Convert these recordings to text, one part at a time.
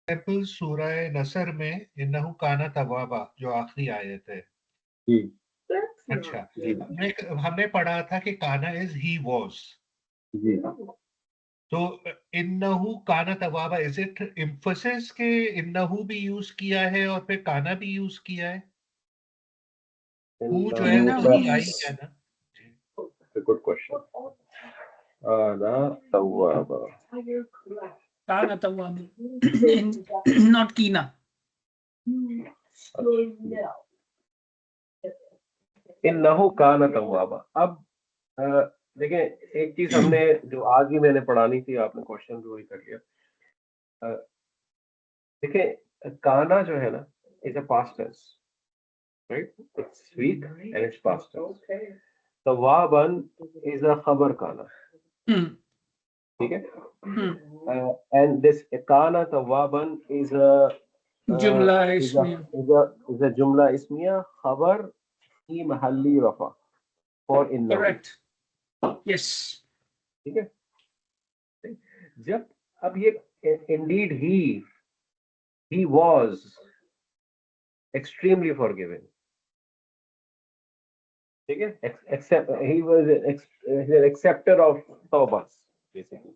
Example सूरह नसर में इन्नहु काना तवाबा जो आखिरी आयत है। जी अच्छा, जी हमने पढ़ा था कि काना इज ही वॉज, जी तो इन्नहु काना तवाबा, इज इट एम्फसिस के इन्नहु भी यूज किया है और फिर काना भी यूज किया है? हु जो है वो तो ही आई है ना। Good question. काना तव्वाबा, काना तव्वाब, नॉट कीना। इन्नहु काना तव्वाबा। अब देखें, एक चीज हमने जो आज भी मैंने पढ़ानी थी, आपने क्वेश्चन भी वही कर लिया। देखें, काना जो है ना is a past tense, right? It's weak and it's past tense. तवाबन इज अ खबर काना, ठीक है? एंड दिस काना तवाबन इज अ जुमला इज अ इसमें इज अ जुमला इस्मिया खबर की महल्ली रफा फॉर इन्नहु, करेक्ट, यस। ठीक है? जब अब ये indeed he was extremely forgiving, ठीक है? Except he was an accepter of तौबास बेसिकली,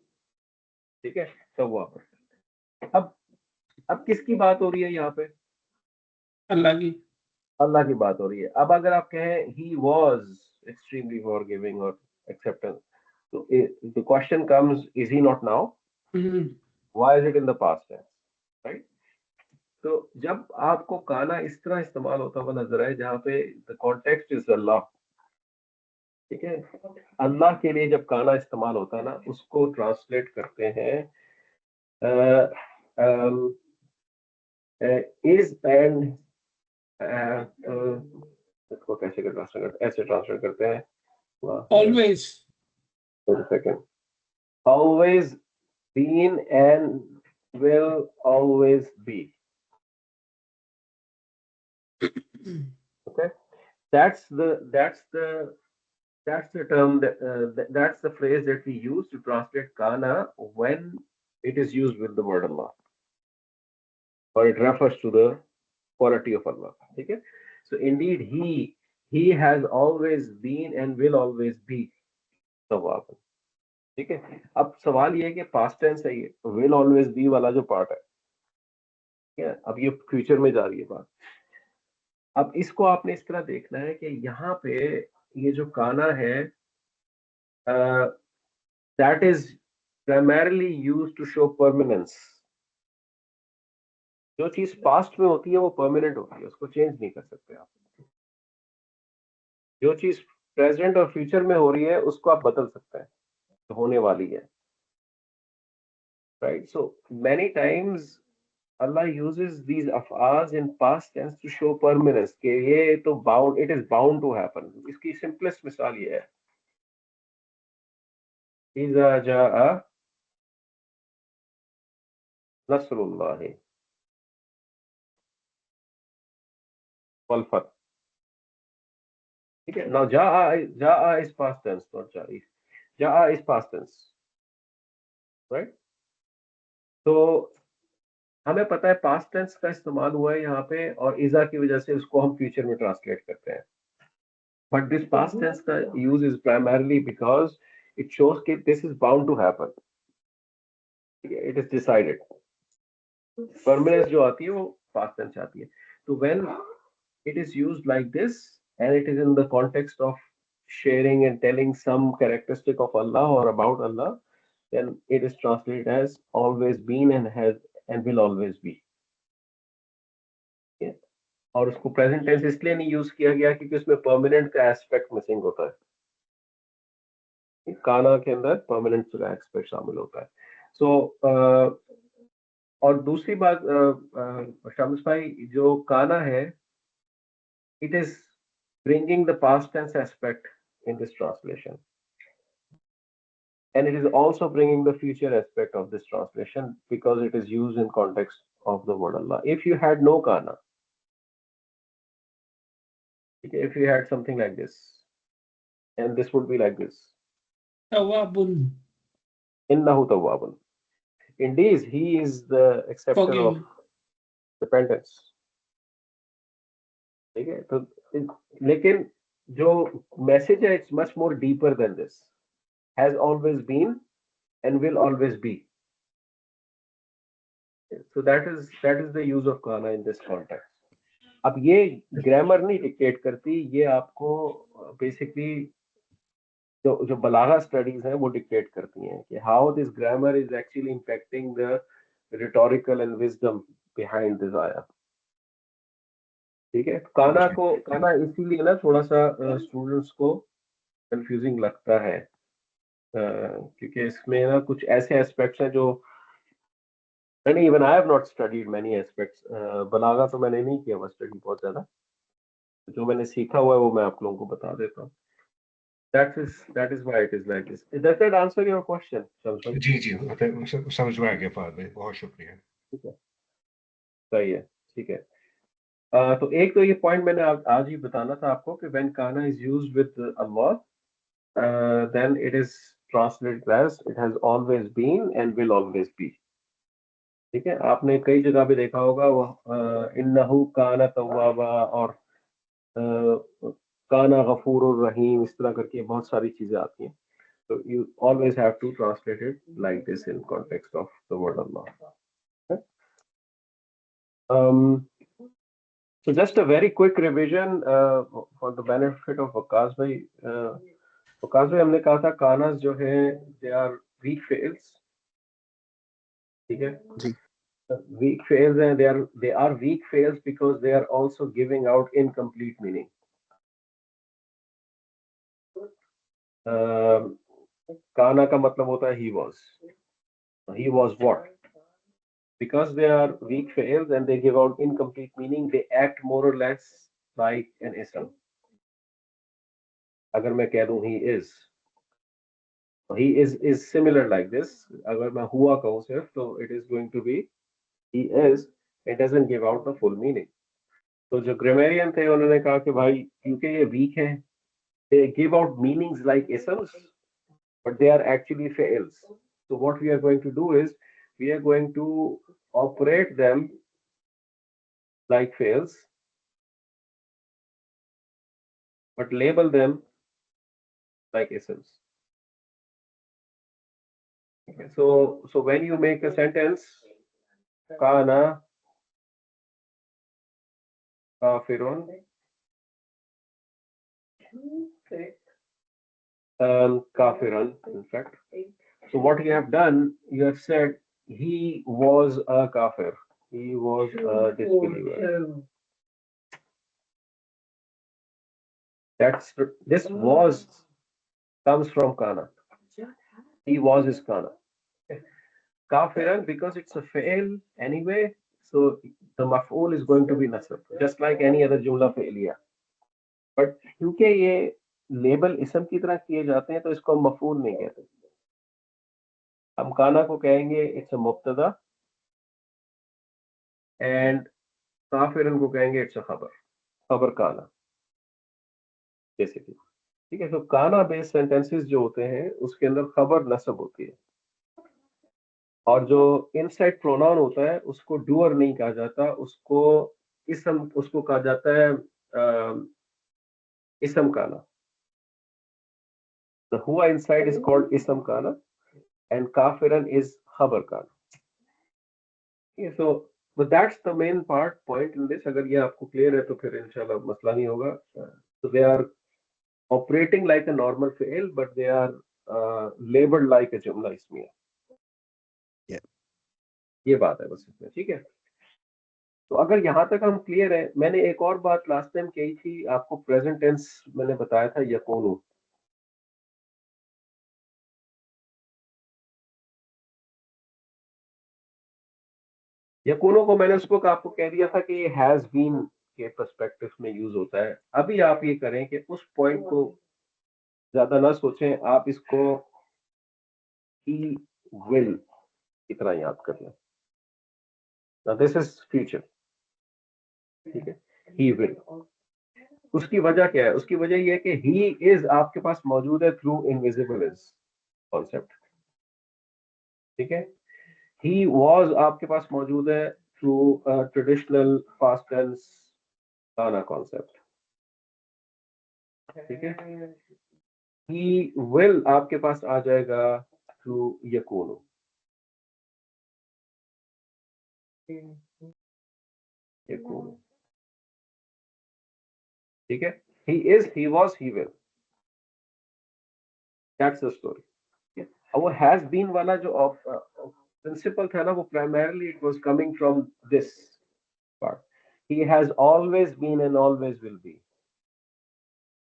ठीक है? तौबा। अब किसकी बात हो रही है यहाँ पे? अल्लाह की। अल्लाह की बात हो रही है। अब अगर आप कहें ही वाज एक्सट्रीमली फॉरगिविंग और एक्सेप्टेंस, तो the question comes, is he not now? Why is it in the past tense, right? तो जब आपको काना इस तरह इस्तेमाल होता हुआ नजर आए जहां पे द कॉन्टेक्स्ट इज अल्लाह, ठीक है? अल्लाह के लिए जब काना इस्तेमाल होता है ना, उसको ट्रांसलेट करते हैं इज एंड, इसको कैसे ट्रांसलेट, ऐसे ट्रांसलेट करते हैं, always, second, always been and will always be, okay? That's the term that's the phrase that we use to translate kana when it is used with the word Allah, or it refers to the quality of Allah, okay? So indeed he has always been and will always be tawwab, ठीक है? अब सवाल ये है कि past tense है, ये will always be वाला जो पार्ट है, ठीक है? अब ये फ्यूचर में जा रही है बात। अब इसको आपने इस तरह देखना है कि यहाँ पे ये जो काना है, that is primarily used to show permanence. जो चीज पास्ट में होती है वो परमानेंट होती है, उसको चेंज नहीं कर सकते आप। जो चीज प्रेजेंट और फ्यूचर में हो रही है उसको आप बदल सकते हैं, तो होने वाली है, right? So many times Allah uses these af'az in past tense to show permanence, कि ये तो bound, it is bound to happen। इसकी simplest मिसाल ये है, इज़ा जाअ नस्रुल्लाहि वल फतह, ठीक है? Now जाअ is past tense, not जाई। जाअ is past tense, right? तो हमें पता है पास्ट टेंस का इस्तेमाल हुआ है यहाँ पे, और इज़ा की वजह से उसको हम फ्यूचर में ट्रांसलेट करते हैं। बट दिस पास्ट टेंस का use is primarily because it shows कि this is bound to happen, it is decided. Permanence जो आती है वो पास्ट टेंस आती है। तो when it is used like this and it is in the context of sharing and telling some characteristic of Allah or about Allah, then it is translated as always been and has and will always be। और उसको present tense इसलिए नहीं use किया गया क्योंकि उसमें permanent का aspect missing होता है। काना के अंदर परमानेंट का एस्पेक्ट शामिल होता है। सो और दूसरी बात शामिस भाई, जो काना है, it is bringing the past tense aspect in this translation, and it is also bringing the future aspect of this translation because it is used in context of the word Allah. If you had no kana, if you had something like this, and this would be like this, तवाबुन, innahu tawwabun, Indeed, he is the acceptor of Forgive. repentance. ठीक है, तो लेकिन जो message है, it's much more deeper than this. Has always been and will always be. So that is the use of kana in this context. अब ये grammar नहीं dictate करती, ये आपको बेसिकली जो बलागा स्टडीज हैं वो डिक्टेट करती हैं कि how this grammar is actually impacting the rhetorical and wisdom behind this आया. ठीक है, काना इसीलिए ना थोड़ा सा स्टूडेंट्स को कंफ्यूजिंग लगता है, क्योंकि इसमें ना कुछ ऐसे एस्पेक्ट्स हैं जो even I have not studied many aspects. बलागा तो मैंने नहीं किया हुआ स्टडी बहुत ज्यादा, जो मैंने सीखा हुआ है वो मैं आप लोगों को बता देता हूँ. that is why it is like this. Does that answer your question, Shamshan? जी समझ में आ गया फाद भाई, बहुत शुक्रिया. ठीक है, सही है, ठीक है. तो एक तो ये पॉइंट मैंने आज ही बताना था आपको कि when kana is used with Allah, then it is translated as it has always been and will always be. ठीक है, आपने कई जगह पे देखा होगा वो इन्नहु काना तव्वाबा और काना गफूरुर रहीम, इस तरह करके बहुत सारी चीजें आती हैं. So you always have to translate it like this in context of the word Allah. Okay? So just a very quick revision for the benefit of Waqas bhai. Waqas bhai, हमने कहा था कानास जो है they are weak fails. ठीक है जी. Weak fails and they are weak fails because they are also giving out incomplete meaning. काना का मतलब होता है he was what? Because they are weak fails and they give out incomplete meaning, they act more or less like an ism. अगर मैं कह दूं he is similar like this. अगर मैं हुआ कहूं सिर्फ तो it is going to be he is. It doesn't give out the full meaning. तो जो grammarian थे उन्होंने कहा कि भाई क्योंकि ये weak है, they give out meanings like isms, but they are actually fails. So what we are going to do is we are going to operate them like fails, but label them like isms. Okay, so when you make a sentence, kana kafirun, kafiran, in fact. So what you have done, you have said he was a kafir, he was a disbeliever. This was comes from kana. He was is kana. Kafiran, because it's a fail anyway, so the maf'ul is going to be nasab, just like any other jumla failya. But क्योंकि ये label इसम की तरह किए जाते हैं तो इसको हम मफूल नहीं कहते. हम काना को कहेंगे इट्स अ मुब्तदा एंड काफिरन को कहेंगे इट्स अ खबर काना बेसिकली. ठीक है, तो काना बेस्ड सेंटेंसेस जो होते हैं उसके अंदर खबर नसब होती है, और जो इनसाइड प्रोनाउन होता है उसको डूअर नहीं कहा जाता, उसको कहा जाता है इसम काना. The huwa inside is called ism kana and kafiran is khabar kana. Okay, but that's the main point in this. अगर ये आपको clear है तो फिर इंशाल्लाह मसला नहीं होगा. So they are operating like a normal fi'il, but they are labeled like a jumla ismiya. Yeah. ये बात है बस इसमें. ठीक है, तो अगर यहाँ तक हम क्लियर है. मैंने एक और बात लास्ट टाइम कही थी आपको, प्रेजेंट टेंस मैंने बताया था यकूनु. यकूनो को मैंने उसको आपको कह दिया था कि ये हैज बीन के पर्सपेक्टिव में यूज होता है. अभी आप ये करें कि उस पॉइंट को ज्यादा ना सोचें, आप इसको ही विल की तरह याद कर लें. This is future. ठीक है, ही विल. उसकी वजह क्या है? उसकी वजह यह है कि ही इज आपके पास मौजूद है थ्रू इनविजिबल इज कॉन्सेप्ट. ठीक है, ही वॉज आपके पास मौजूद है थ्रू ट्रेडिशनल पास्ट टेंस काना कॉन्सेप्ट, ठीक है। ही विल आपके पास आ जाएगा थ्रू यकूनु, यकूनु, ठीक है। He is, he was, he will, that's the story. अब वो हैज बीन वाला जो प्रिंसिपल था ना, वो primarily it was coming from this part, he has always been and always will be.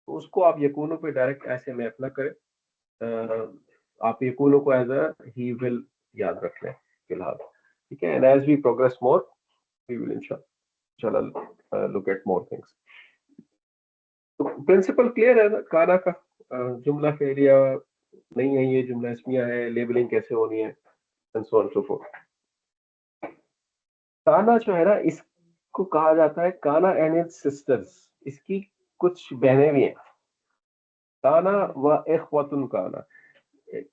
तो उसको आप यकूनो पे डायरेक्ट ऐसे मैप ना करें, आप यकूनो को एज अ ही विल याद रख लें फिलहाल, ठीक है। And as we progress more we will इंशाल्लाह लुक एट मोर थिंग्स। तो प्रिंसिपल क्लियर है ना काना का, जुमला फेलिया नहीं है, ये जुमला इसमिया है, लेबलिंग कैसे होनी है and so on so fourth. काना जो है ना, इसको कहा जाता है काना एंड इट्स सिस्टर्स, इसकी कुछ बहनें भी हैं, काना व इख्वतुन काना।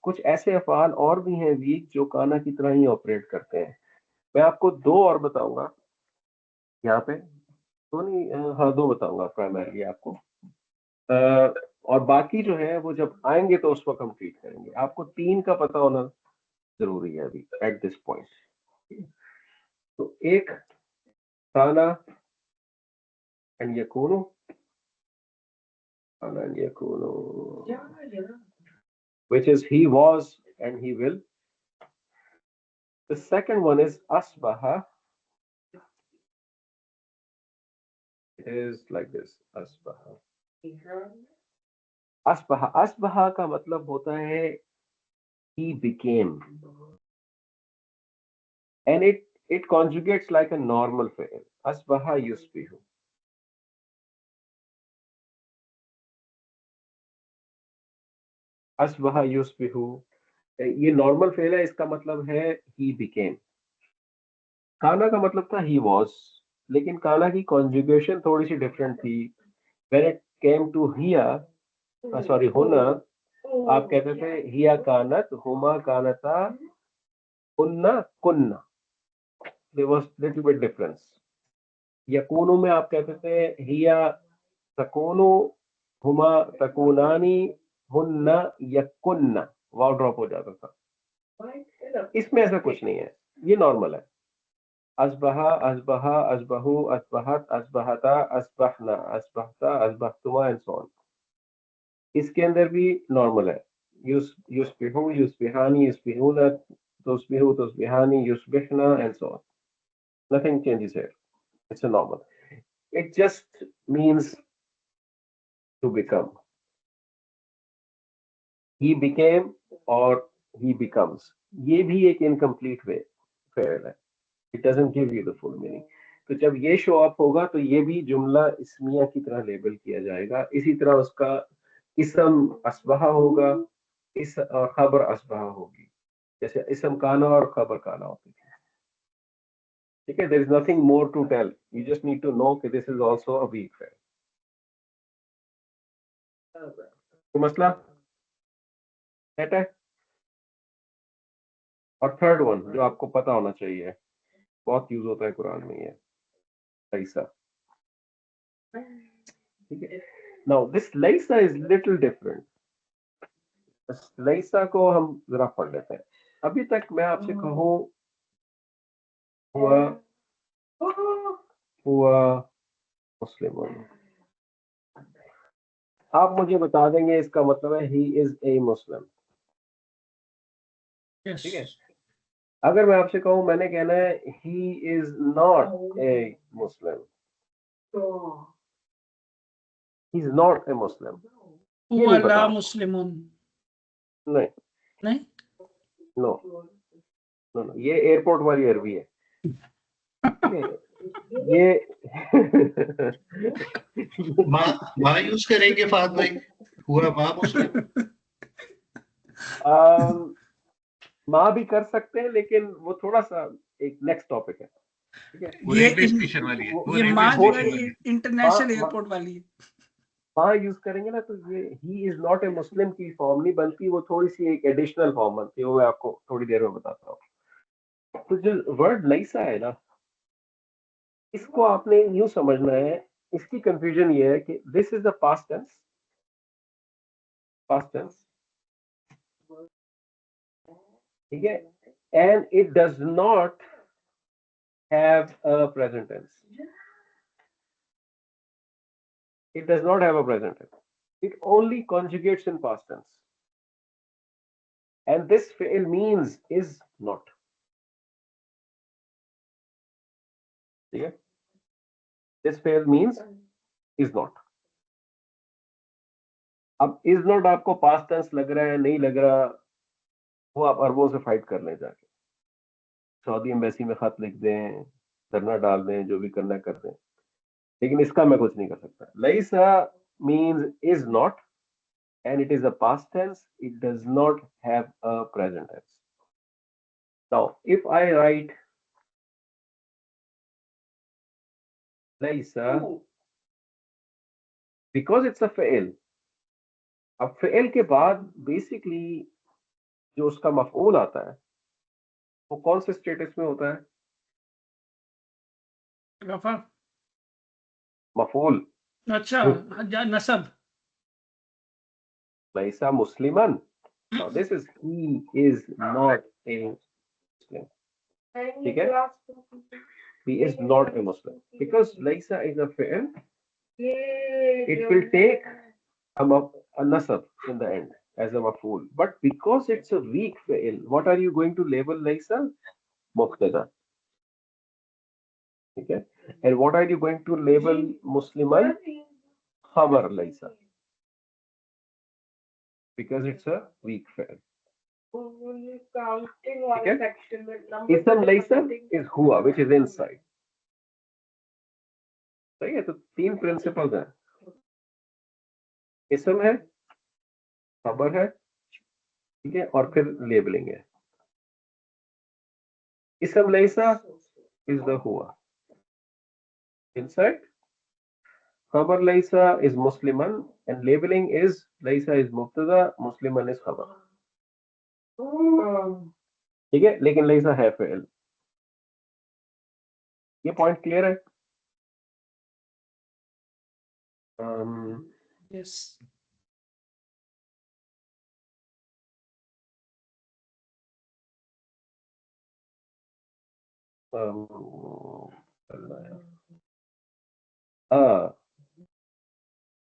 कुछ ऐसे अफआल और भी हैं वीक जो काना की तरह ही ऑपरेट करते हैं। मैं आपको दो और बताऊंगा यहाँ पे, तो नहीं हाँ दो बताऊंगा प्राइमरली आपको, और बाकी जो है वो जब आएंगे तो उस वक्त हम ट्रीट करेंगे। आपको तीन का पता होना जरूरी है अभी एट दिस पॉइंट। तो एक काना एंड यकूनु, काना and यकूनु, which is he was and he will. The second one is asbaha. It is like this, asbaha. asbaha, asbaha का मतलब होता है he became, and it conjugates like a normal fi'l. asbaha yusbihu, asbaha yusbihu, ये normal fail है, इसका मतलब है he became। काना का मतलब था he was, लेकिन काना की कॉन्जुगेशन थोड़ी सी डिफरेंट थी। when it came to हिया, सॉरी हुना, आप कहते थे हिया कानत, हुमा कानता, हुन्ना कुन्ना, there was little bit difference. यकूनु में आप कहते थे हिया तकूनु, हुमा तकूनानी, हुन्ना यकुन्ना, वाव ड्रॉप हो जाता था। इसमें ऐसा कुछ नहीं है, ये नॉर्मल है। असबहा, असबहा, असबहु, असबहत, असबहता, असबहना, असबहता, असबहतुमा एंड सो ऑन। इसके अंदर भी नॉर्मल है, युस्बिहु, युस्बिहानी, युस्बिहुना, तुस्बिहु, तुस्बिहानी, युस्बिहना and so on. Nothing changes here. It's a normal. It just means to become. He became or he becomes. ये भी एक incomplete way फेल है. It doesn't give you the full meaning. तो जब ये शो अप होगा तो ये भी जुमला इस्मिया की तरह लेबल किया जाएगा। इसी तरह उसका इसम असबहा होगा, इस और खबर असबहा होगी, जैसे इसम काना और खबर काना होती थी। ठीक है, there is nothing more to tell. You just need to know that this is also a weak fail. तो मसला सेट है। और थर्ड वन जो आपको पता होना चाहिए, बहुत यूज होता है कुरान में, ये लैसा। ठीक है, नाउ दिस लैसा इज लिटिल डिफरेंट। लैसा को हम जरा पढ़ लेते हैं। अभी तक मैं आपसे कहूँ हुआ हुआ मुस्लिम, आप मुझे बता देंगे इसका मतलब है he is a Muslim. Yes. ठीक है, अगर मैं आपसे कहूँ, मैंने कहना है he is not a Muslim, he is not a Muslim, ये नहीं Wala पता। Muslimun. नहीं, नहीं? नो नो नो, ये एयरपोर्ट वाली अरबी है। ये माँ यूज करेंगे फाद भाई, हुआ माँ मुस्लिम। माँ भी कर सकते हैं, लेकिन वो थोड़ा सा एक नेक्स्ट टॉपिक है। ठीक है, वो ये रेलवे स्टेशन वाली है, वो ये रेलवे माँ जो स्टेशन है वाली ये है। इंटरनेशनल माँ एयरपोर्ट वाली है। माँ यूज करेंगे ना, तो ये ही इज नॉट ए मुस्लिम की फॉर्म नहीं बनती, वो थोड़ी सी एक एडिशनल फॉर्म बनती है, वो मैं आपको थोड़ी देर में बताता हूँ। तो जो वर्ड लैसा है ना, इसको आपने यूं समझना है, इसकी कंफ्यूजन ये है कि this is the past tense, ठीक है, and it does not have a present tense, it does not have a present tense, it only conjugates in past tense, and this fi'l means is not, ठीक है, this fi'l means is not. अब is not आपको past tense लग रहा है नहीं लग रहा, वो आप अरबों से फाइट कर लें, जाके सऊदी एम्बेसी में खत लिख दें, धरना डाल दें, जो भी करना कर दें, लेकिन इसका मैं कुछ नहीं कर सकता. लैसा means is not and it is a past tense, it does not have a present tense. Now if I write लैसा because it's a fi'l, अब fi'l के बाद बेसिकली जो उसका मफऊल आता है वो कौन से स्टेटस में होता है? रफा, मफऊल. अच्छा, नसब. लैसा मुस्लिमन. Now this is he is not a Muslim. ठीक है? He is not a Muslim because लैसा is a fi'l. It will take a nasab in the end as a maf'ul, but because it's a weak fi'l, what are you going to label लैसा? Mubtada. Okay, and what are you going to label Musliman? Khabar लैसा, because it's a weak fi'l. Okay, ism लैसा is हुआ, which is inside. सही है, तो तीन principles हैं, इसम है, खबर है, ठीक है, और फिर लेबलिंग है. इसम लैसा is the हुआ inside, खबर लैसा is musliman, and labeling is लैसा is मुब्तदा, musliman is खबर. ठीक है, लेकिन लैसा है फि'ल. ये पॉइंट क्लियर है? यस.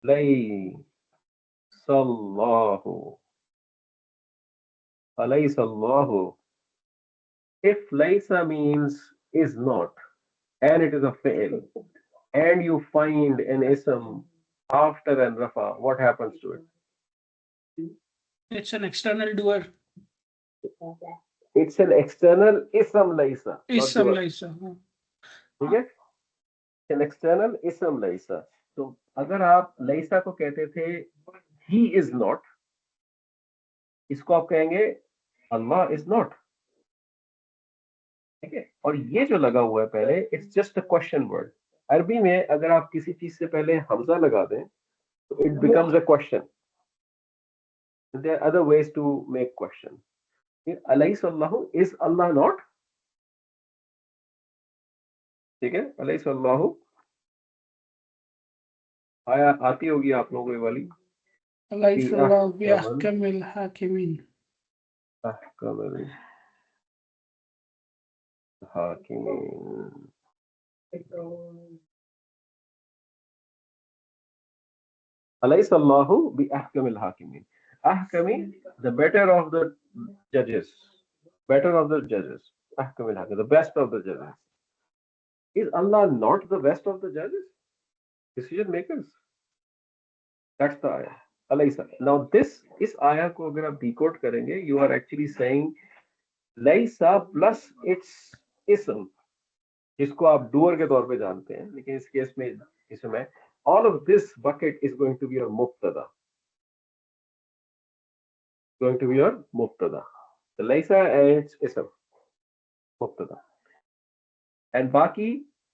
लैसल्लाहु, अलैसल्लाहु. If लैसा means is not and it is a fi'l and you find an ism after an rafa, what happens to it? It's an external doer. It's an external ism लैसा, not इसम doer. लैसा. ठीक है, an external ism लैसा. तो अगर आप लैसा को कहते थे he is not, इसको आप कहेंगे अल्लाह is not. ठीक है, और ये जो लगा हुआ है पहले, it's just a question word. अरबी में अगर आप किसी चीज से पहले हमजा लगा दें तो it becomes a question. There are other ways to make question. अलैहिस्सलाहु इज अल्लाह नॉट. ठीक है, अलैहिस्सलाहु आया आती होगी आप लोगों को ये वाली. अलैहिस्सलाहु बिअहकमिल हाकिमीन. अहकमिल हाकिमीन. अलैहिस्सलाहु बिअहकमिल हाकिमीन. Ahkami, the better of the judges, better of the judges. Ahkamil hakim, the best of the judges. Is Allah not the best of the judges, decision makers? That's the ayah. Alaysa. Now this is ayah को अगर आप decode करेंगे, you are actually saying laysa plus its ism, जिसको आप doer के तौर पे जानते हैं, लेकिन इस केस में इसमें all of this bucket is going to be your mubtada. Going to be your mubtada. The laysa and its ism. मुब्तदा. एंड बाकी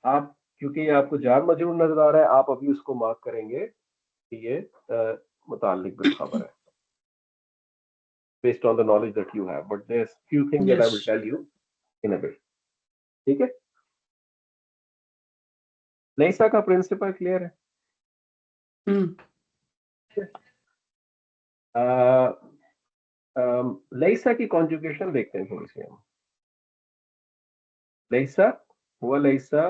आप, क्योंकि ये आपको जार मजरूर नजर आ रहा है, आप अभी उसको मार्क करेंगे कि ये मुताल्लिक बिल खबर है, based on the knowledge that you have. But there's few things that I will Yes. tell you in a bit. ठीक है, लईसा का प्रिंसिपल क्लियर है? लईसा की कॉन्जुगेशन देखते हैं थोड़ी सी हम। लईसा, हुआ लईसा,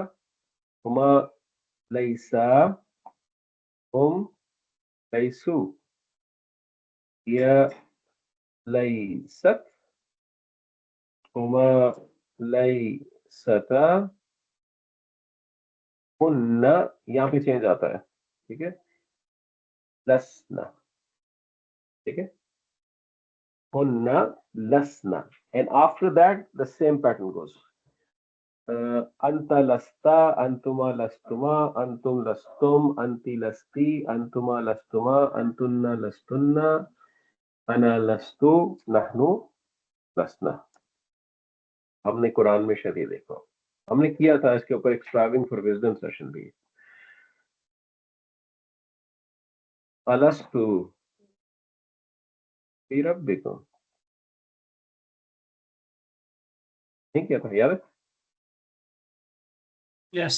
हुमा लईसा, हुम लईसु, या लईसत, हुमा लईसता, हुन्ना, यहाँ पे चेंज आता है। ठीक है, लसना। ठीक है, हुन्ना लसना, and after that the same pattern goes. अंत लस्ता, अंतुमा लस्तुमा, अंतुम लस्तुम, अंति लस्ती, अंतुमा लस्तुमा, अंतुन्ना लस्तुन्ना, अना लस्तु, नहनु लसना। हमने कुरान में शरीय देखा, हमने किया था इसके ऊपर एक स्ट्राइविंग फॉर विजडम सेशन भी। अलस्तु भी रब्बिकुम, नहीं किया था, याद है? यस।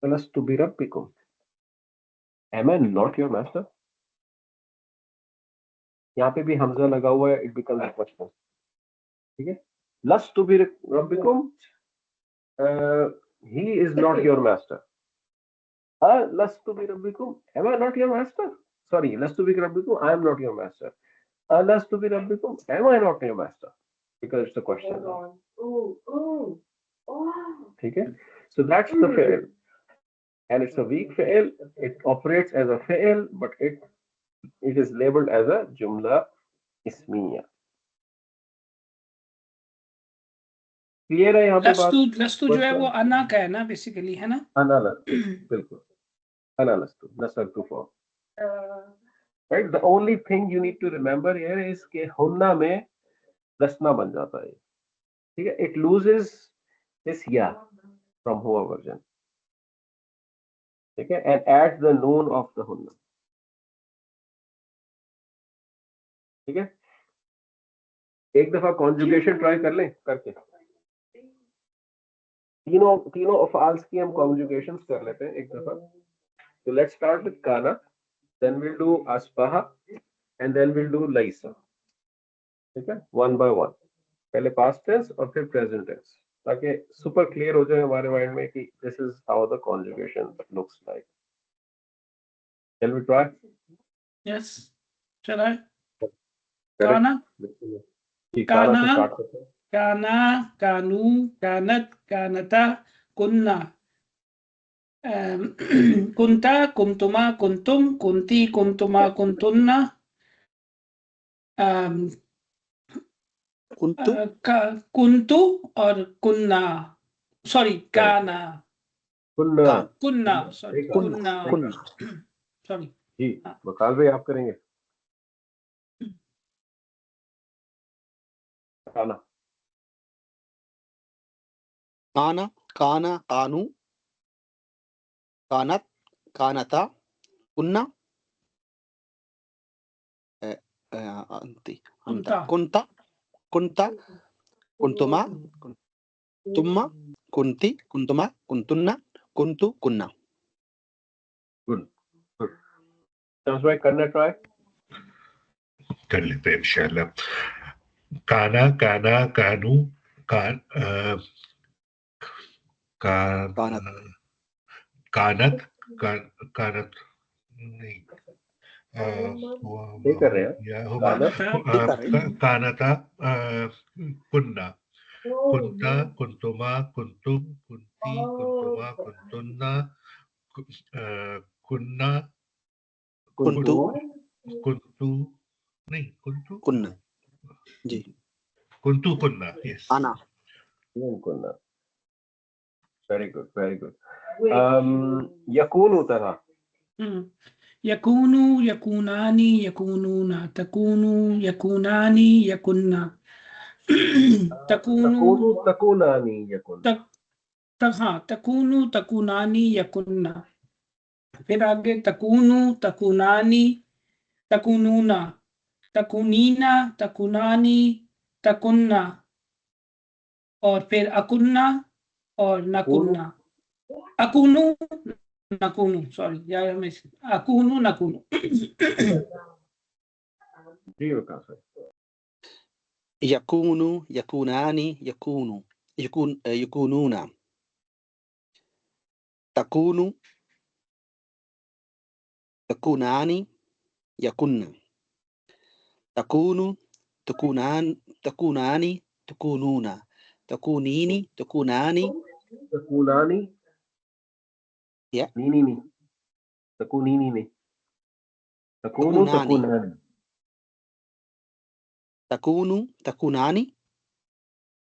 अलस्तु भी रब्बिकुम, am I not your master? यहाँ पे भी हमजा लगा हुआ है, इट बिकम्स अ क्वेश्चन। ठीक है, लस्तु भी रब्बिकुम, he is not your master. Lastu bi rabbikum, am I not your master? Sorry, lastu bi rabbikum, I am not your master. Lastu bi rabbikum, am I not your master? Because it's a question. ठीक है, so that's the fi'l, and it's a weak fi'l. It operates as a fi'l, but it is labeled as a jumla ismiya. Clear है यहाँ पे बात? लस्तु जो है वो अना का है ना, बेसिकली, है ना? अना लस्तु, बिल्कुल, अना लस्तु, नसरतु for. Right, the only thing you need to remember here is कि हुन्ना में लसना बन जाता है। ठीक है, it loses this ya from हुआ version। ठीक है, and adds the noon of the हुन्ना। ठीक है, एक दफा कॉन्जुगेशन ट्राई कर लें करके, तीनों अफआल्स की हम कॉन्जुगेशंस कर लेते हैं एक दफा। तो लेट्स स्टार्ट विद काना, देन विल डू अस्बहा, एंड देन विल डू लईसा। ठीक है, वन बाय वन, पहले पास्ट टेंस और फिर प्रेजेंट टेंस, ताकि सुपर क्लियर हो जाए हमारे माइंड में कि this is how the conjugation looks like. Can we try? Yes, चला। करेक्ट, काना, काना से स्टार्ट करते हैं। काना, कानू, कानत, कानता, कुन्ना, कुंता, कुंतुमा, कुंतुम, कुंती, कुंतुमा, कुंतुन्ना, कुंतु, कुंतु और कुन्ना, सॉरी काना, कुन्ना, कुन्ना, सॉरी कुन्ना, कुन्ना। सॉरी जी वकाल भाई आप करेंगे। काना, काना, काना, कानू, कानत, कानता, कुन्ना, अंति, कुंता, कुंता, कुंता, कुंतुमा, कुंतुम्मा, कुंती, कुंतुमा, कुंतुन्ना, कुंतु, कुन्ना। गुड गुड, शम्स भाई करना ट्राई कर लेते हैं इंशाल्लाह। काना, काना, कानू, कान, कानत, कानत नहीं, नहीं कर रहे हैं। या कानता, कुन्ना, कुंता, कुंतुमा, कुंतुम, कुंती, कुंतुमा, कुंतुन्ना, कुन्ना, कुंतु, कुंतु नहीं, कुंतु कुन्ना, जी, कुंतु कुन्ना, यस, आना, कुन्ना। Very good, very good. यकूनु तरह, यकूनु, यकूनानी, यकूनूना, तकूनु, यकूनानी, यकुन्ना, तकूनु, तकूनानी यकुन, हाँ, तकूनु, तकूनानी, यकुन्ना, फिर आगे तकूनु, तकूनानी, तकूनूना, तकूनीना, तकूनानी, तकुन्ना और फिर अकुन्ना और नकुन्ना। अकुनु नकुनु, सॉरी यार, मैं अकुनु नकुनु। जी विकास भाई। yakunu, yakunani, yakununa, takunu, takunani, yakunna, takunu, takunani, takununa, takunini, takunani, तकुनानी yeah, नीनी नहीं, तकुनीनी नहीं, तकुनु takunani, तकुनानी, takunu, takunani,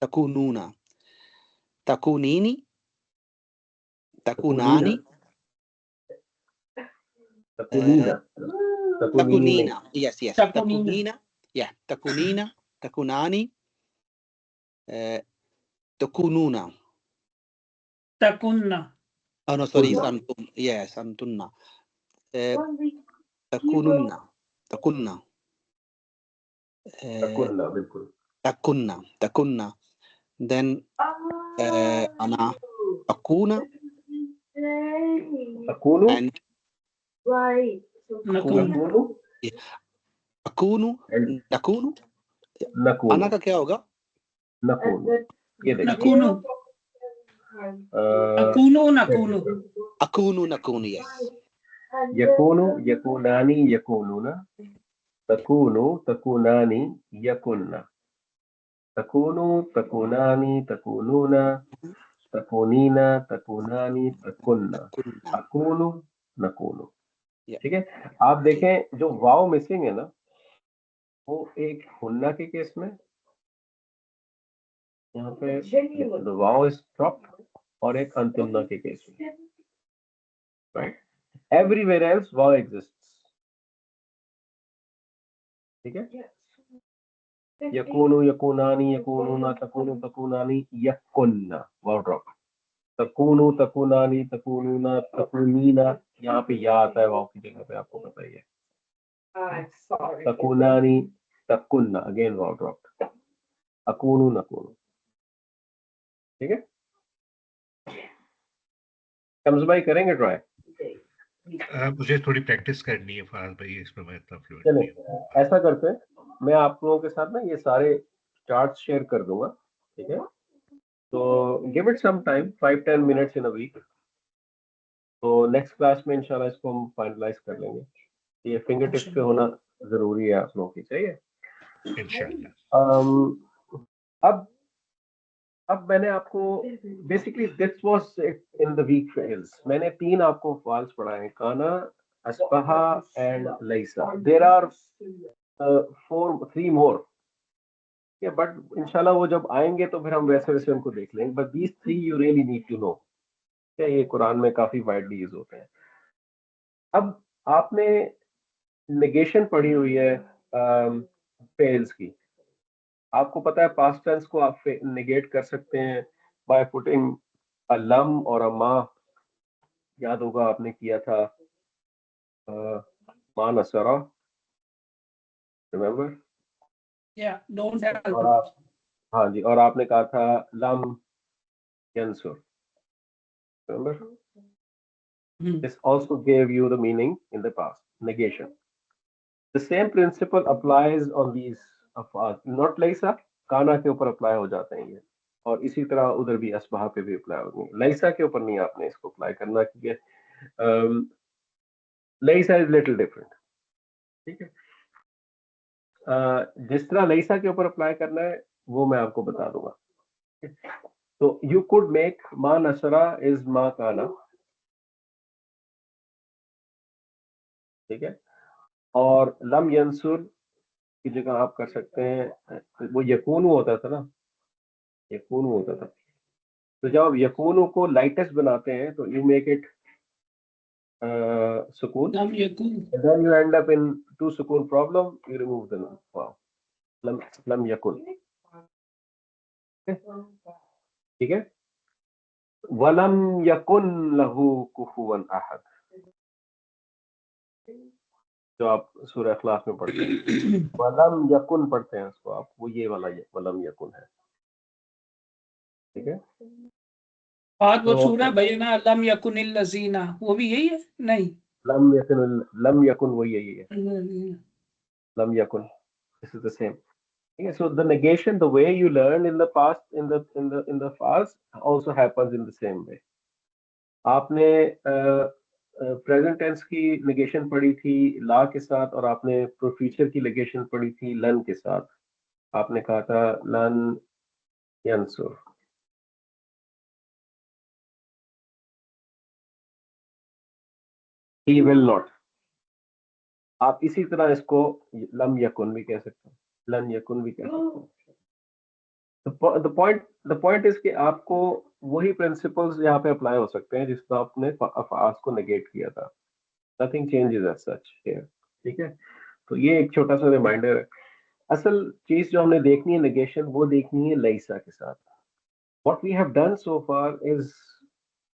takununa, takunini, takunani, तकुनीना, तकुनीनी नहीं, takunina, yes, Takunina. takunina, yeah, takunina, takunani, takununa. Takunna. Oh no, sorry, Takunna. santun, yeah, santunna. Takununna, takunna, तकुन्ना बिल्कुल, takunna. Then ana akuna तकुनु, and Nakunu. तकुनु akunu, and nakunu. नकुनु, Ana का क्या होगा? नकुनु, ये देखिए, Nakunu. Akunu nakunu. Akunu, nakunu, yes. यकुनु, यकुनानी, यकुनुना, तकुनु, तकुनानी, यकुन्ना, तकुनु, तकुनानी, तकुनुना, तकुनीना, तकुनानी, तकुन्ना, Takunna. अकुनु, नकुनु। Yeah. ठीक है, आप देखें जो वाव मिसिंग है ना, वो एक हुन्ना के केस में यहाँ पे the वाव इज ड्रॉप्ड और एक अंतुन्ना के केस में, राइट? एवरीवेयर एल्स वाव एग्जिस्ट्स, ठीक है? यकूनु, यकूनानी, यकूनुना, तकुनु, तकुनानी, यकुन्ना, वाव ड्रॉप। तकुनु, तकुनानी, तकुनुना, तकुनीना, यहाँ पे या आता है वाव की जगह पे, आपको पता ही है। तकुनानी, तकुन्ना, अगेन वाव ड्रॉप। अकुनु, नकुनु, ठीक है? कम्स भाई करेंगे ट्राई? मुझे थोड़ी प्रैक्टिस करनी है फराज भाई, इसमें मैं इतना फ्लुएंट चले, नहीं हूँ। ऐसा करते हैं, मैं आप लोगों के साथ ना ये सारे चार्ट्स शेयर कर दूंगा, ठीक है? तो give it some time, 5-10 minutes in a week. तो नेक्स्ट क्लास में इंशाल्लाह इसको हम फाइनलाइज कर लेंगे। ये फिंगर टिप्स पे होना जरूरी है आप लोगों की, चाहिए। अब मैंने आपको basically this was in the weak फेल्स, मैंने 3 आपको फाल्स पढ़ाए हैं, काना, अस्बहा एंड लैसा। देयर आर 3 मोर, बट इंशाल्लाह वो जब आएंगे तो फिर हम वैसे वैसे उनको देख लेंगे, but these 3 you really need to know. क्या ये कुरान में काफी वाइडली यूज होते हैं। अब आपने नेगेशन पढ़ी हुई है फेल्स की, आपको पता है पास्ट टेंस को आप नेगेट कर सकते हैं बाय पुटिंग अ लम और अ मा। याद होगा आपने किया था मा नसरा, रिमेम्बर? Yeah, don't और help. आप, हाँ जी, और आपने कहा था लम यंसुर, remember? This also gave you the meaning in the past, negation. The same principle applies on these not लैसा, काना के ऊपर अप्लाई हो जाते हैं ये, और इसी तरह उधर भी अस्बहा पे भी अप्लाई होंगे। लैसा के ऊपर नहीं आपने इसको अप्लाई करना, क्योंकि लैसा इज लिटिल डिफरेंट, ठीक है? जिस तरह लैसा के ऊपर अप्लाई करना है वो मैं आपको बता दूंगा। तो यू कुड मेक मा नसरा इज मा काना, ठीक है? और लम यंसुर की जगह आप कर सकते हैं, वो यकून होता था ना, यकून होता था। तो जब आप यकून को लाइटेस्ट बनाते हैं तो यू मेक इट सुकून, Lam yakun. and then you end up in 2 सुकून problem, you remove the lam. Wow. लम यकुन, ठीक है? वलम यकुन लहू कुफुवन अहद, जो आप सूरह इखलास में पढ़ते हैं, वलम यकुन पढ़ते हैं उसको आप, वो ये वाला वलम यकुन है, ठीक है। बाद वो तो सूरह बयना लम यकुनिल लजीना, वो भी यही है? नहीं, लम यकुन वही है, ये lump yakun. This is the same. Okay, so the negation, the way you learn in the past, in the past, also happens in the same way. आपने प्रेजेंट टेंस की नेगेशन पढ़ी थी ला के साथ, और आपने फ्यूचर की नेगेशन पढ़ी थी लन के साथ। आपने कहा था लन यंसुर, ही विल नॉट। आप इसी तरह इसको लम यकुन भी कह सकते हैं, लन यकुन भी कह सकते हैं। द पॉइंट इज कि आपको वही प्रिंसिपल्स यहाँ पे अप्लाई हो सकते हैं जिसका आपने अफआस को नेगेट किया था। Nothing changes as such here, ठीक है। तो ये एक छोटा सा रिमाइंडर है। असल चीज जो हमने देखनी है नेगेशन, वो देखनी है लईसा के साथ। What we have done so far is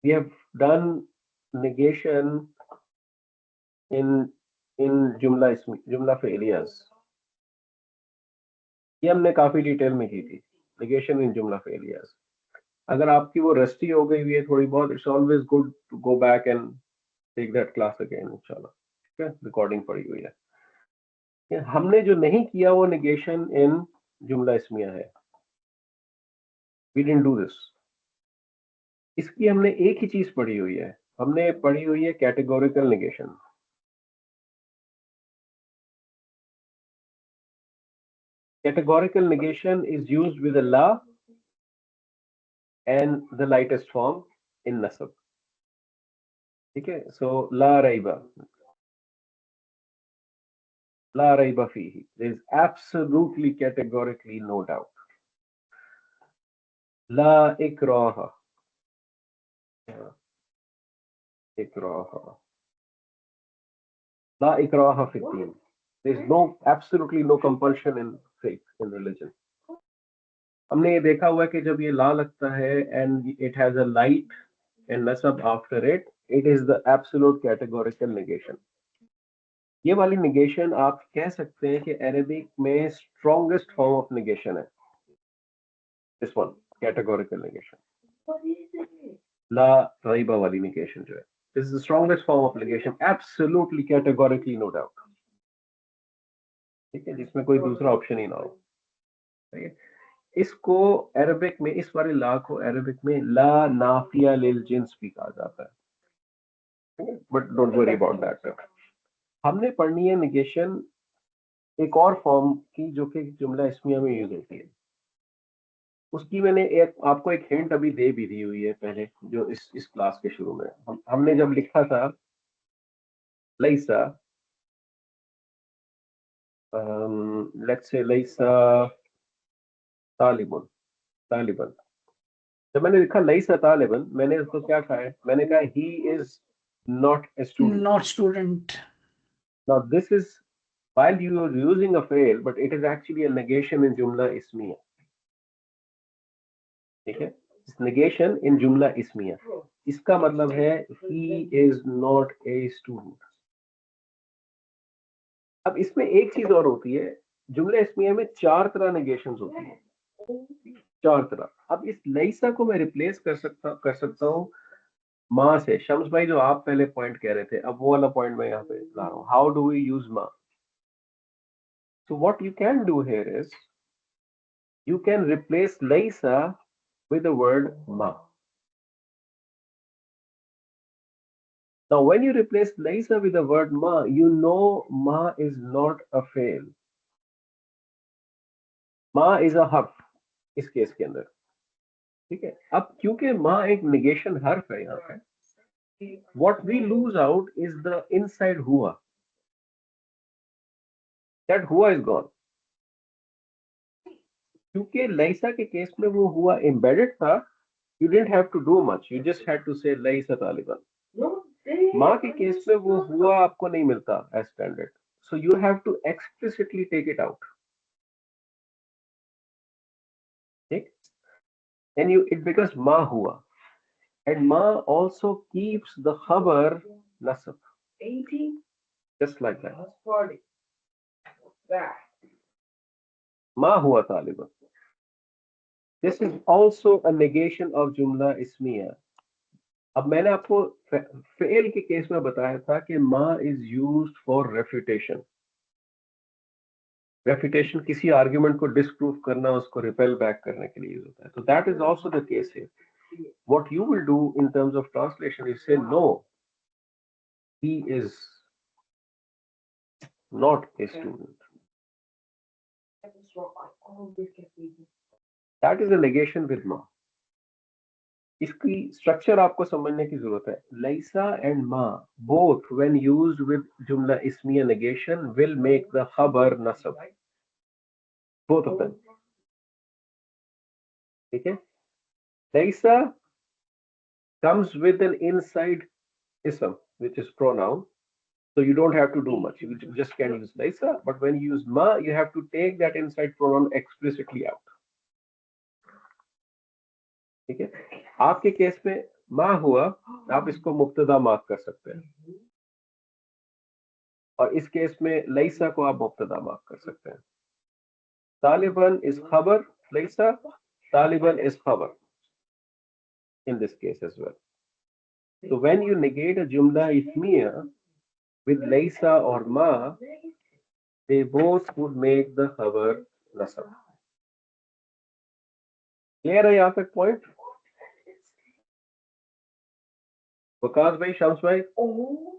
we have done negation in जुमला फेलियर्स। ये हमने काफी डिटेल में की थी, नेगेशन इन जुमला फेलियर्स। अगर आपकी वो रस्टी हो गई हुई है थोड़ी बहुत, it's always good to go back and take that class again इंशाल्लाह, ठीक है। रिकॉर्डिंग पड़ी हुई है। हमने जो नहीं किया वो नेगेशन इन जुमला इस्मिया है, वी डिडंट डू दिस। इसकी हमने एक ही चीज पढ़ी हुई है, हमने पढ़ी हुई है categorical negation. Categorical negation is used with a la and the lightest form in nasab, ठीक है। So la raiba fihi, there is absolutely categorically no doubt. La ikraha la ikraha fi din, there is absolutely no compulsion in faith, in religion. हमने ये देखा हुआ है कि जब ये ला लगता है and it has a light and nasab after it, it is the absolute categorical negation. ये वाली नेगेशन आप कह सकते हैं कि अरेबिक में स्ट्रॉन्गेस्ट फॉर्म ऑफ नेगेशन है, दिस वन कैटेगोरिकल नेगेशन। ला रईबा वाली नेगेशन जो है, this is the strongest form of negation, absolutely categorically no doubt, ठीक है, जिसमें कोई दूसरा ऑप्शन ही ना हो, ठीक है। इसको अरबिक में, इस वाले ला को अरबिक में ला नाफिया लिल जिन्स भी कहा जाता है, but don't worry about that. हमने पढ़नी है नेगेशन एक और फॉर्म की जो कि जुमला इस्मिया में यूज होती है। उसकी मैंने आपको एक हिंट अभी दे भी दी हुई है पहले, जो इस क्लास के शुरू में हमने जब लिखा था लईसा, लेट्स से लईसा तालिबन, जब मैंने लिखा लईसा तालिबन, मैंने उसको क्या कहा है, मैंने कहा ही is not a student, not student. Now this is while you are using a fail, but it is actually a negation in jumla ismiya, ठीक है। नेगेशन इन जुमला इस्मिया, इसका मतलब है he is not a student. अब इसमें एक चीज और होती है, जुमला इस्मिया में 4 तरह नेगेशंस होती है, 4 तरह। अब इस लईसा को मैं रिप्लेस कर सकता हूँ माँ से। शम्स भाई जो आप पहले पॉइंट कह रहे थे, अब वो वाला पॉइंट मैं यहाँ पे ला रहा हूँ, हाउ डू वी यूज माँ। So what you can do here is you can replace laysa with the word ma. Now when you replace laysa with the word ma, you know ma is not a fail, ma is a harf इस case के अंदर, ठीक है। अब क्योंकि ma एक negation हर्फ है यहाँ पे, what we lose out is the inside हुआ, that हुआ is gone। क्योंकि लईसा के केस में वो हुआ embedded था, you didn't have to do much, you just had to say लईसा Taliban. माँ के केस में वो हुआ आपको नहीं मिलता as standard, so you have to explicitly take it out, ठीक। and it becomes ma हुआ, and ma also keeps the khabar nasab, just like that. Ma huwa taliban. This is also a negation of jumla ismiya. अब मैंने आपको fail के case में बताया था कि मा is used for refutation. Refutation किसी आर्गुमेंट को डिस्प्रूव करना, उसको रिपेल बैक करने के लिए यूज होता है. तो that is also the case here. What you will do in terms of translation is say no, he is not a student. That is a negation with ma. इसकी structure आपको समझने की जरूरत है. Laisa and ma both when used with jumla ismiya negation will make the khabar nasab. Both of them. ठीक है. Laisa comes with an inside ism which is pronoun, so you don't have to do much. You just can use Laisa, but when you use ma, you have to take that inside pronoun explicitly out. ठीक है. आपके case में मा हुआ, आप इसको मुब्तदा mark कर सकते हैं, और इस केस में लैसा को आप मुब्तदा मार्क कर सकते हैं. तालिबन इज खबर, लैसा तालिबन इज खबर in this case as well. So when you negate a jumla ismiya with laysa or ma, they both would make the khabar nasab. Clear है यहाँ तक point? वकास भाई, शम्स भाई,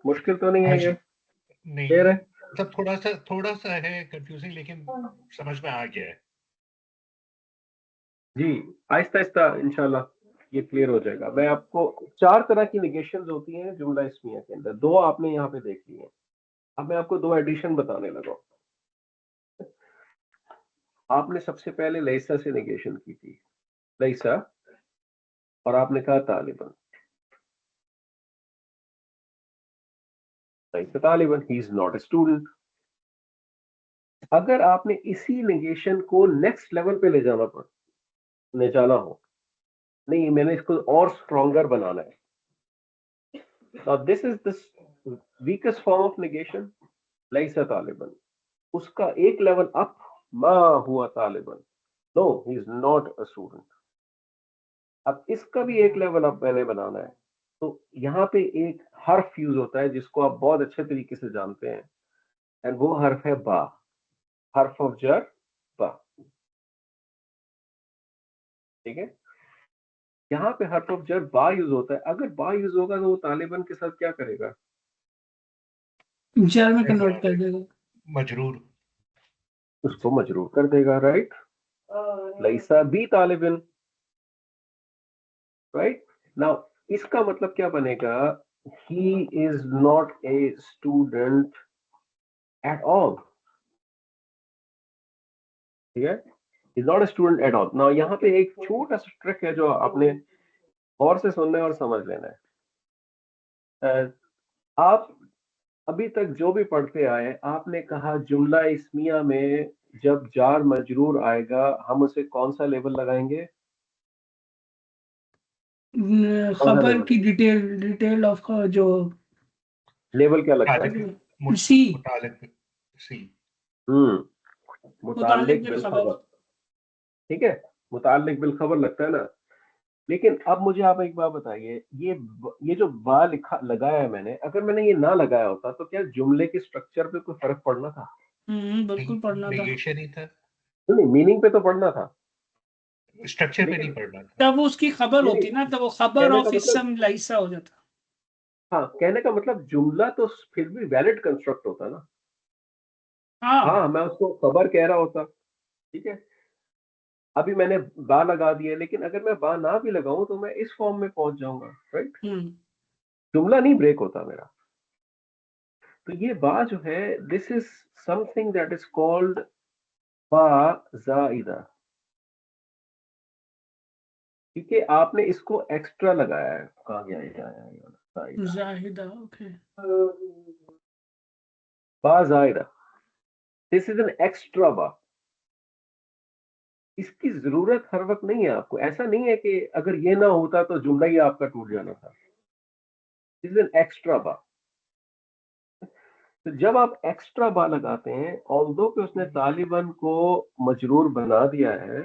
मुश्किल तो नहीं है ये? नहीं, Clear है? मतलब थोड़ा सा है कंफ्यूजिंग, लेकिन समझ में आ गया है. जी, आहिस्ता आहिस्ता इंशाल्लाह ये क्लियर हो जाएगा. मैं आपको 4 तरह की निगेशंस होती हैं जुमला इस्मिया के अंदर. 2 आपने यहाँ पे देख ली हैं. अब मैं आपको 2 एडिशन बताने लगा. आपने सबसे पहले लैसा से निगेशन की थी, लैसा, और आपने कहा तालिबन. लैसा तालिबन, he is not a student. अगर आपने इसी निगेशन को नेक्स्ट लेवल पे ले जाना हो, नहीं मैंने इसको और स्ट्रॉन्गर बनाना है. Now this is the weakest form of negation, लैसा Taliban. उसका एक लेवल अप, मा हुआ तालिबन, no he is not a student. अब इसका भी एक लेवल अप मैंने बनाना है. तो यहाँ पे एक हर्फ यूज होता है जिसको आप बहुत अच्छे तरीके से जानते हैं, एंड वो हर्फ है बा, हर्फ ऑफ जर बा. ठीक है. यहाँ पे हर्फ ऑफ जर बा यूज होता है. अगर बा यूज होगा तो वो तालिबन के साथ क्या करेगा? जर में कन्वर्ट कर देगा, मजरूर. उसको मजरूर कर देगा. Right. लैसा B Taliban. Right. Now इसका मतलब क्या बनेगा? ही is not a student at all. ठीक है. Is not a student at all. Now यहाँ पे एक छोटा सा ट्रिक है जो आपने और से सुनना है और समझ लेना है. आप अभी तक जो भी पढ़ते आए, आपने कहा जुमला इस्मिया में जब जार मजरूर आएगा हम उसे कौन सा लेवल लगाएंगे? खबर की डिटेल ऑफ जो लेवल क्या लगता है? सी. मुतालिक सी. मुतालिक बिल खबर. ठीक है. मुतालिक बिल खबर लगता है ना. लेकिन अब मुझे आप एक बात बताइए, ये जो बा लिखा लगाया है मैंने, अगर मैंने ये ना लगाया होता तो क्या जुमले के स्ट्रक्चर पे कोई फर्क पड़ना था? बिल्कुल पढ़ना था. नेगेशन ही था, नहीं, मीनिंग पे तो पढ़ना था, स्ट्रक्चर पे नहीं पढ़ना था. तब उसकी खबर होती ना, तब वो खबर ऑफ इसम लैसा हो जाता. हाँ, कहने का मतलब जुमला तो फिर भी वैलिड कंस्ट्रक्ट होता ना. हाँ, मैं उसको खबर कह रहा होता. ठीक है. अभी मैंने बा लगा दिया, लेकिन अगर मैं बा ना भी लगाऊं तो मैं इस फॉर्म में पहुंच जाऊंगा. राइट. जुमला नहीं ब्रेक होता मेरा. तो ये बा जो है, this is something that is called बा जाइदा. ठीक है. आपने इसको एक्स्ट्रा लगाया है. कहाँ गया जाहिदा. ओके. बा जाइदा, दिस इज एन एक्स्ट्रा बा. इसकी जरूरत हर वक्त नहीं है आपको. ऐसा नहीं है कि अगर ये ना होता तो जुमला ही आपका टूट जाना था. दिस इज एन एक्स्ट्रा बा. तो जब आप एक्स्ट्रा बा लगाते हैं, ऑल्दो कि उसने तालिबन को मजरूर बना दिया है,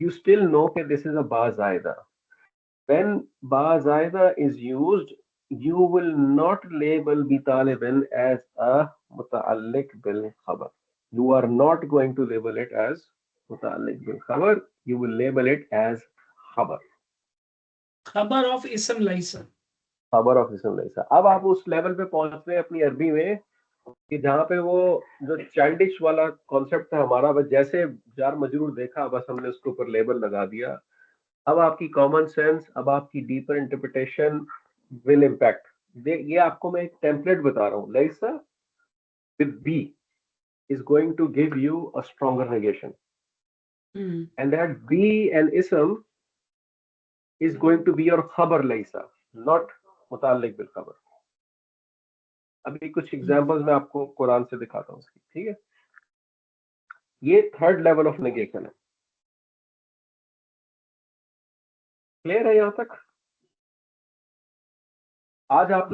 you still know that this is a ba zaida. When ba zaida is used, you will not label bi taliban as a muta'alliq bil khabar. You are not going to label it as muta'alliq bil khabar. You will label it as khabar. खबर of इसम लाइसा। खबर of इसम लैसा। अब आप उस level पे पहुंच रहे हैं अपनी अरबी में कि जहाँ पे वो जो चाइल्डिश वाला कॉन्सेप्ट था हमारा, बस जैसे जार मजरूर देखा बस हमने उसके ऊपर लेबल लगा दिया। अब आपकी कॉमन सेंस, अब आपकी डीपर इंटरप्रिटेशन विल इम्पैक्ट। ये आपको मैं एक टेम्पलेट बता रहा हूँ। लैसा विद बी is going to give you a stronger negation, and that be and ism is going to be your khabar laysa, not mutaalliq bil khabar. अभी कुछ एग्जांपल्स मैं आपको कुरान से दिखाता हूँ उसकी, ठीक है। ये थर्ड लेवल ऑफ नेगेशन है। क्लियर है यहाँ तक? आज आप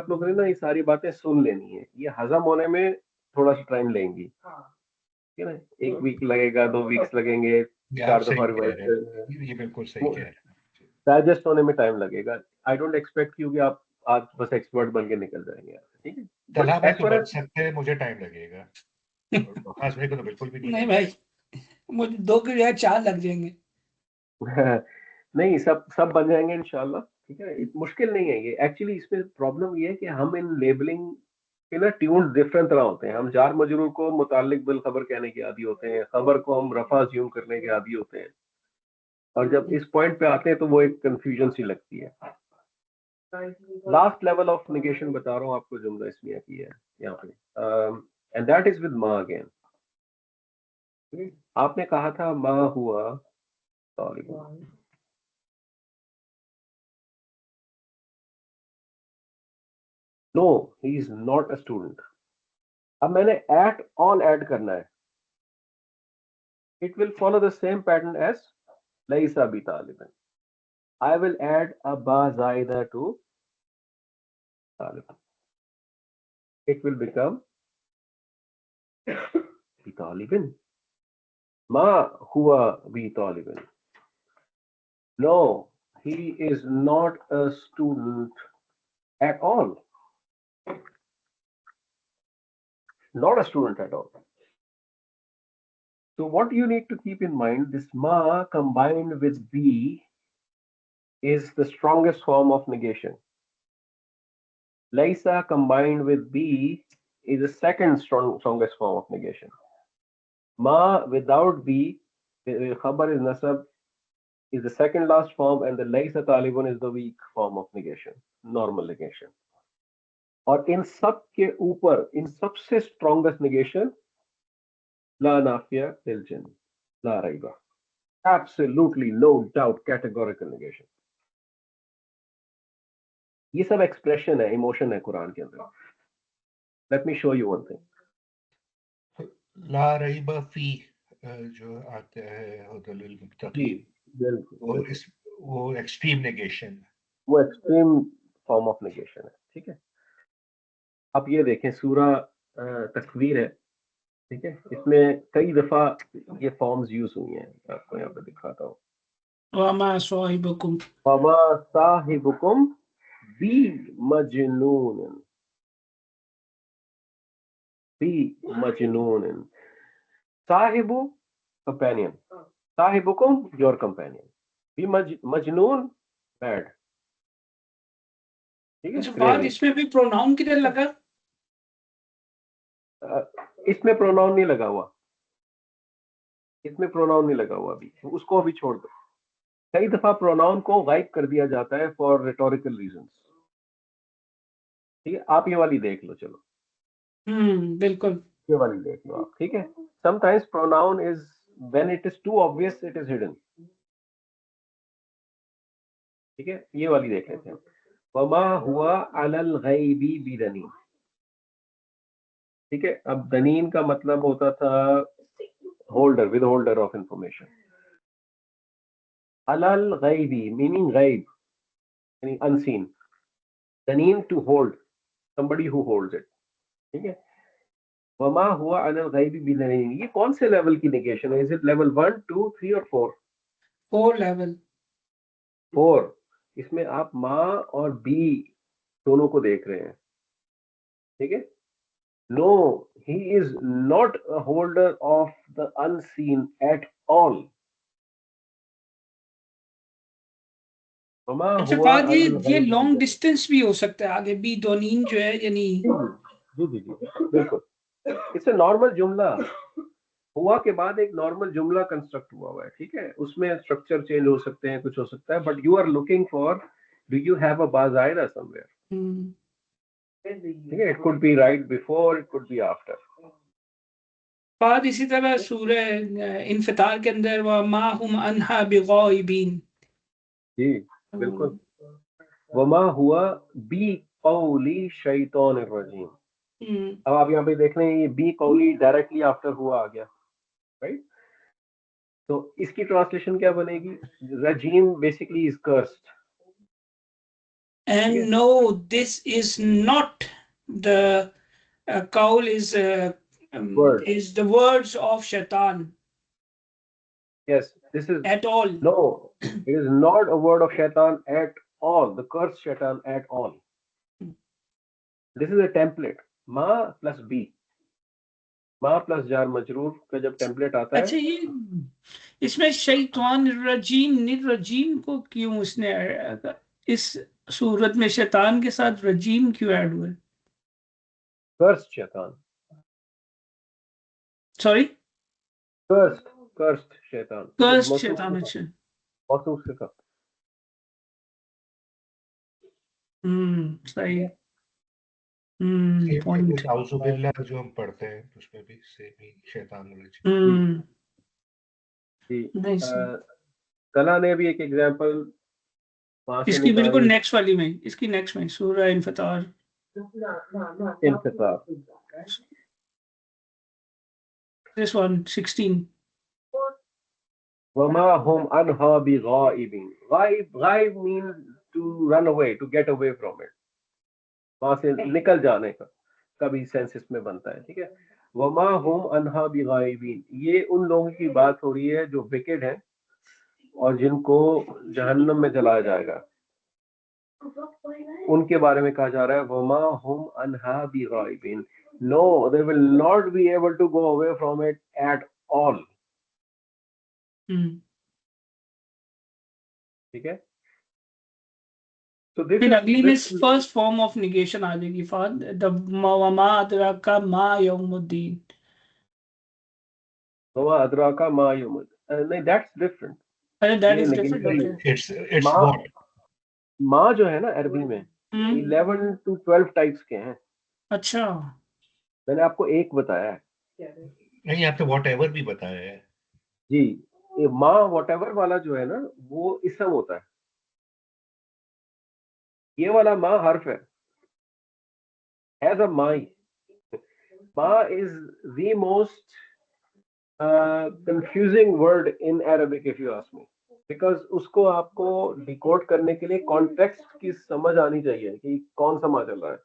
लोगों ने ना ये सारी बातें सुन लेनी है, ये हजम होने में थोड़ा सा टाइम लेंगी, ठीक है ना। 1 वीक लगेगा, 2 वीक्स लगेंगे, ये आप 4 सही दफा कह रिवाइज रहे हैं, ये बिल्कुल सही कह रहे हैं। डाइजेस्ट होने में टाइम लगेगा। आई डोंट एक्सपेक्ट यू कि आप आज बस एक्सपर्ट बन के निकल जाएंगे यहाँ से, ठीक है। तला बट भाई एज तो फार बन सकते हैं, मुझे टाइम लगेगा। आकाश भाई को तो बिल्कुल भी नहीं नहीं लगेगा। भाई, मुझे 2 की बजाय 4 लग जाएंगे। नहीं, सब बन जाएंगे इंशाल्लाह, ठीक है। मुश्किल नहीं है ये। एक्चुअली इसमें प्रॉब्लम ये है कि हम इन लेबलिंग के ना ट्यून्स डिफरेंट तरह होते हैं। हम जार मजरूर को मुताल्लिक बिल खबर कहने के आदी होते हैं, खबर को हम रफा ज्यूम करने के आदी होते हैं, और जब इस पॉइंट पे आते हैं तो वो एक कंफ्यूजन सी लगती है। लास्ट लेवल ऑफ नेगेशन बता रहा हूँ आपको, जुमला इसलिए की है यहाँ पे, एंड दैट इज विद मा अगेन। आपने कहा था मा हुआ तालिब, no he is not a student. अब मैंने एट ऑन ऐड करना है, it will follow the same pattern as लैसा बि तालिबन। आई विल ऐड अ बा जायदा टू तालिबन, इट विल बिकम बि तालिबन। मा हुआ बि तालिबन, no he is not a student at all, not a student at all. So what you need to keep in mind, this ma combined with be is the strongest form of negation. Laisa combined with be is the second strongest form of negation. Ma without be, khabar is nasab, is the second last form, and the laisa talibun is the weak form of negation, normal negation. और इन सब के ऊपर, इन सबसे strongest negation ला नाफिया लिल जिन, ला रैबा, absolutely no doubt, categorical negation. ये सब एक्सप्रेशन है, इमोशन है कुरान के अंदर। Let me show you one thing. ला रईबा फी जो आता है हुदल मुत्तकीन, वो एक्सट्रीम नेगेशन, वो एक्सट्रीम फॉर्म ऑफ नेगेशन है, ठीक है। अब ये देखें, सूरा तकवीर है, ठीक है। इसमें कई दफा ये फॉर्म्स यूज हुई हैं, आपको यहाँ पे दिखाता हूँ। वमा साहिबुकुम, वमा साहिबुकुम बी मजनून, बी मजनून। साहिबु कंपेनियन, साहिबुकुम योर कंपेनियन, बी मजनून बैड, ठीक अच्छा है। बात इसमें भी प्रोनाउन किधर लगा? इसमें प्रोनाउन नहीं लगा हुआ, इसमें प्रोनाउन नहीं लगा हुआ अभी, उसको अभी छोड़ दो। कई दफा प्रोनाउन को गायब कर दिया जाता है फॉर रिटोरिकल रीजंस, ठीक है। आप ये वाली देख लो, चलो बिल्कुल। ये वाली देख लो आप, ठीक है। Sometimes pronoun is when it is too obvious it is hidden, ठीक है। ये वाली देख लेते हैं। वमा हुआ अलल गैबी बिदनीन, ठीक है। अब दनीन का मतलब होता था holder, with holder of information. अलल गैबी मीनिंग गैब यानी अनसीन, दनीन to hold, somebody who holds it, ठीक है, वमा हुआ अनिल गैबी बिदनीन, ये कौन से लेवल की नेगेशन है? इज इट लेवल 1, 2, 3 और 4? 4 लेवल। 4। इसमें आप माँ और बी दोनों को देख रहे हैं, ठीक है। No, he is not a holder of the unseen at all. वमा अच्छा हुआ फाद, अनिल ये गैबी लॉन्ग बिदनीन। डिस्टेंस भी हो सकता है आगे, बी दोनीन जो है, यानी जी जी जी, बिल्कुल। इट्स अ नॉर्मल जुमला, हुआ के बाद एक नॉर्मल जुमला कंस्ट्रक्ट हुआ है, ठीक है। उसमें स्ट्रक्चर चेंज हो सकते हैं, कुछ हो सकता है, but you are looking for, do you have a बाज़ायरा समवेयर, ठीक है। It could be right before, it could be after. फाद इसी तरह सूरह इन्फितार के अंदर वमा हुम अन्हा बिगाइबिन। जी बिल्कुल। वमा हुआ बी कौली शैतानिर रजीम। अब आप यहाँ पे देख रहे हैं, ये बी कौली डायरेक्टली आफ्टर हुआ आ गया, राइट। तो इसकी ट्रांसलेशन क्या बनेगी? रजीम basically is cursed. And no, this is not the qawl Word. is the words of shaitan Yes, this is at all. no, it is not a word of shaitan at all, the cursed shaitan at all. This is a template, ma plus b, ma plus jar majroor का जब template आता अच्छा, है। ये इसमें शैतान रजीम निर्रजीम को क्यों उसने इस सूरत में शैतान के साथ रजीम क्यों ऐड हुआ? cursed shaitan, sorry, cursed shaitan, cursed शैतान। अच्छा, मौसूफ से था। सही। Same point. आउज़ुबिल्लाह जो हम पढ़ते हैं उसमें भी सेम ही शैतान रजीम। जी नहीं सही। कला ने भी एक एग्जांपल वहां से इसकी बिल्कुल निकाली। नेक्स्ट वाली में, इसकी नेक्स्ट में सूरह इन्फितार इंतजार, this one 16. वमा हुम अनहा बिगाइबिन। गायब, गायब mean to run away, to get away from it, वहां से निकल जाने का भी सेंस इसमें बनता है, ठीक है। वमा हुम अनहा बिगाइबिन, ये उन लोगों की बात हो रही है जो विकेड है और जिनको जहन्नम में जलाया जाएगा, उनके बारे में कहा जा रहा है वमा हुम अनहा बिगाइबिन। No, they will not be able to go away from it at all, ठीक है। तो दिस फिर इज अगली में फर्स्ट फॉर्म ऑफ निगेशन आ जाएगी फाद, द वमा अदराका मा यौमुद्दीन। वमा अदराका मा यौमुद, नहीं दैट्स डिफरेंट। अरे दैट ये is different. Negation, okay. It's माँ, what? माँ जो है ना अरबी में 11 to 12 टाइप्स के हैं। अच्छा, मैंने आपको एक बताया है नहीं, आपने whatever भी बताया है। जी। ये माँ वॉटेवर वाला जो है ना वो इसम होता है, ये वाला माँ हर्फ है, एज अ माई। माँ is the most confusing word in Arabic if you ask me, because उसको आपको डिकोड करने के लिए कॉन्टेक्स्ट की समझ आनी चाहिए कि कौन सा माँ चल रहा है।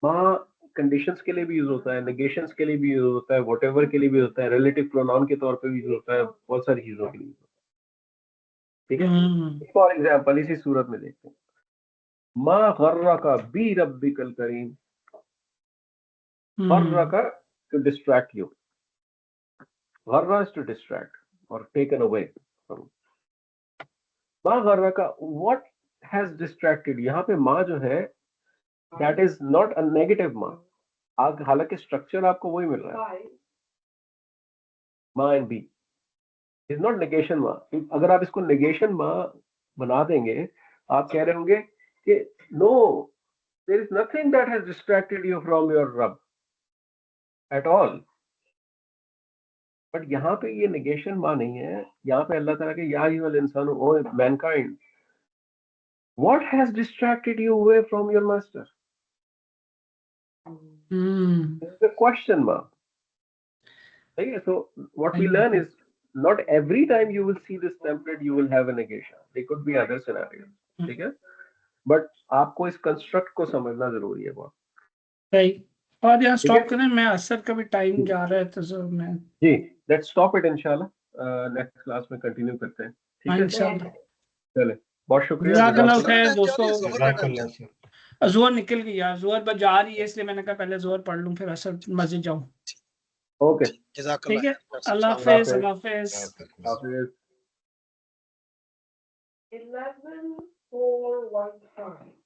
माँ कंडीशंस के लिए भी यूज होता है, नेगेशंस के लिए भी यूज होता है, व्हाटएवर के लिए भी होता है, रिलेटिव प्रोनाउन के तौर पे भी यूज होता है, बहुत सारी चीजों के लिए, ठीक है। फॉर एग्जांपल इसी सूरत में देखते हैं, माँ गर्रका बी रब्बिकल करीम। गर्रका टू डिस्ट्रैक्ट यू, गर्रा इज टू डिस्ट्रैक्ट और टेकन अवे फ्रॉम। माँ गर्रका, व्हाट हैज डिस्ट्रैक्टेड, यहाँ पे माँ जो है that is not a negative माँ, हालांकि स्ट्रक्चर आपको वही मिल रहा है, माँ एंड बी इज नॉट नेगेशन माँ। अगर आप इसको नेगेशन माँ बना देंगे, आप कह रहे होंगे कि no, there is nothing that has distracted you from your रब एट ऑल। बट यहाँ पे ये नेगेशन माँ नहीं है, यहाँ पे अल्लाह ताला के या अय्युहल इंसान, O mankind, what has distracted you away from your master, this is a question माँ, ठीक है। So what we learn is not every time you will see this template you will have a negation, there could be other scenarios, ठीक है। But आपको इस construct को समझना जरूरी है बहुत, राइट। और यहाँ ठीक है? स्टॉप करें, मैं असर का भी टाइम जा रहा है तो मैं जी, लेट्स स्टॉप इट इंशाल्लाह, नेक्स्ट क्लास में कंटिन्यू करते हैं, ठीक है? इंशाल्लाह। चले, बहुत शुक्रिया, जज़ाकल्लाह जज़ाकल्लाह। खैर दोस्तों। जज़ाकल्लाह सर। जोहर निकल गई यार, जोहर बस जा रही है, इसलिए मैंने कहा पहले जोहर पढ़ लूं फिर असर मस्जिद जाऊं। ओके, ठीक है, अल्लाह अल्लाह हाफिज, हाफिज। अल्लाह हाफिज। हाफिज। 11, 4, 1, 5.